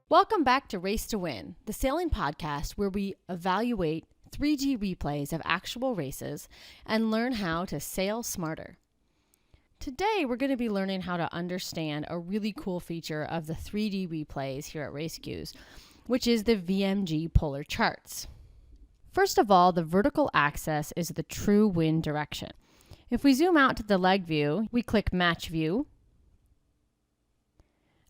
Welcome back to Race to Win, the sailing podcast where we evaluate 3D replays of actual races and learn how to sail smarter. Today, we're going to be learning how to understand a really cool feature of the 3D replays here at raceQs, which is the VMG polar charts. First of all, the vertical axis is the true wind direction. If we zoom out to the leg view, we click Match View,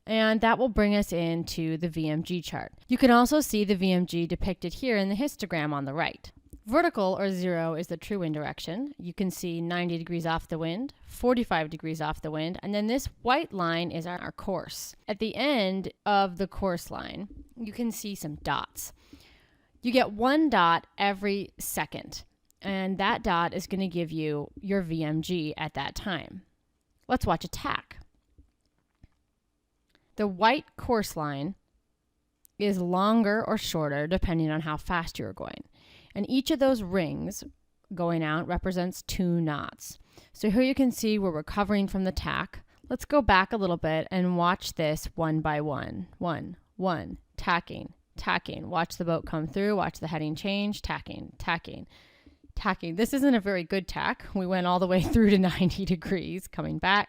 and that will bring us into the VMG chart. You can also see the VMG depicted here in the histogram on the right. Vertical, or zero, is the true wind direction. You can see 90 degrees off the wind, 45 degrees off the wind, and then this white line is our course. At the end of the course line, you can see some dots. You get one dot every second, and that dot is going to give you your VMG at that time. Let's watch a tack. The white course line is longer or shorter depending on how fast you're going. And each of those rings going out represents 2 knots. So here you can see we're recovering from the tack. Let's go back a little bit and watch this one by one. One, tacking, tacking. Watch the boat come through, watch the heading change, tacking, tacking, tacking. This isn't a very good tack. We went all the way through to 90 degrees, coming back,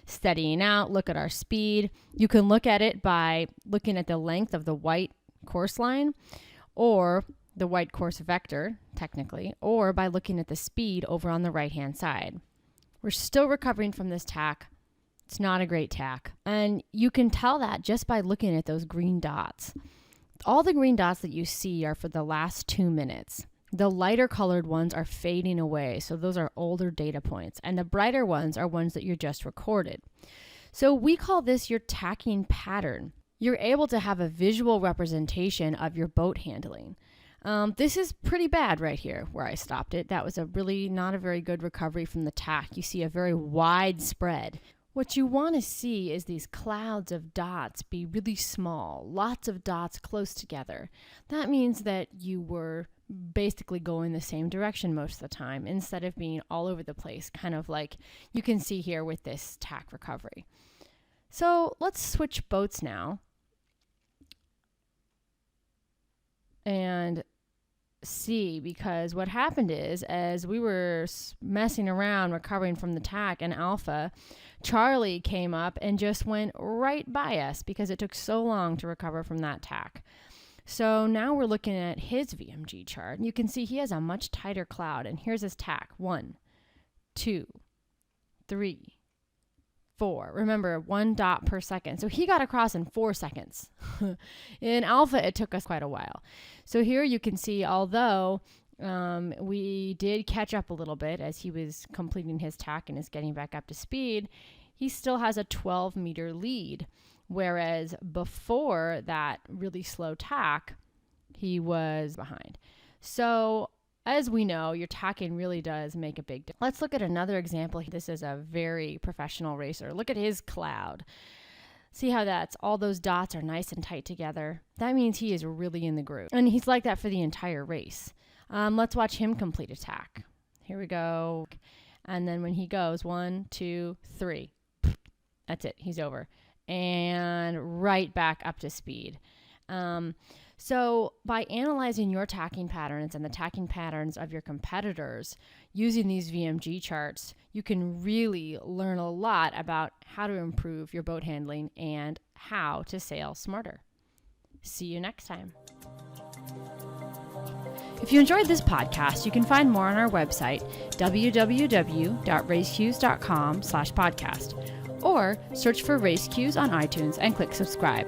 steadying out. Look at our speed. You can look at it by looking at the length of the white course line, or the white course vector, technically, or by looking at the speed over on the right-hand side. We're still recovering from this tack. It's not a great tack. And you can tell that just by looking at those green dots. All the green dots that you see are for the last 2 minutes. The lighter colored ones are fading away, so those are older data points. And the brighter ones are ones that you just recorded. So we call this your tacking pattern. You're able to have a visual representation of your boat handling. This is pretty bad right here where I stopped it. That was not a very good recovery from the tack. You see a very wide spread. What you want to see is these clouds of dots be really small, lots of dots close together. That means that you were basically going the same direction most of the time instead of being all over the place, kind of like you can see here with this tack recovery. So let's switch boats now and see, because what happened is, as we were messing around recovering from the tack in Alpha, Charlie came up and just went right by us because it took so long to recover from that tack. So now we're looking at his VMG chart, and you can see he has a much tighter cloud, and here's his tack. 1, 2, 3, 4. Remember, 1 dot per second. So he got across in 4 seconds. In Alpha, it took us quite a while. So here you can see, although we did catch up a little bit as he was completing his tack and is getting back up to speed, he still has a 12-meter lead, whereas before that really slow tack, he was behind. So as we know, your tacking really does make a big difference. Let's look at another example. This is a very professional racer. Look at his cloud. See how all those dots are nice and tight together? That means he is really in the groove. And he's like that for the entire race. Let's watch him complete a tack. Here we go. And then when he goes, 1, 2, 3. That's it. He's over. And right back up to speed. So by analyzing your tacking patterns and the tacking patterns of your competitors using these VMG charts, you can really learn a lot about how to improve your boat handling and how to sail smarter. See you next time. If you enjoyed this podcast, you can find more on our website, www.raceQs.com/podcast, or search for raceQs on iTunes and click subscribe.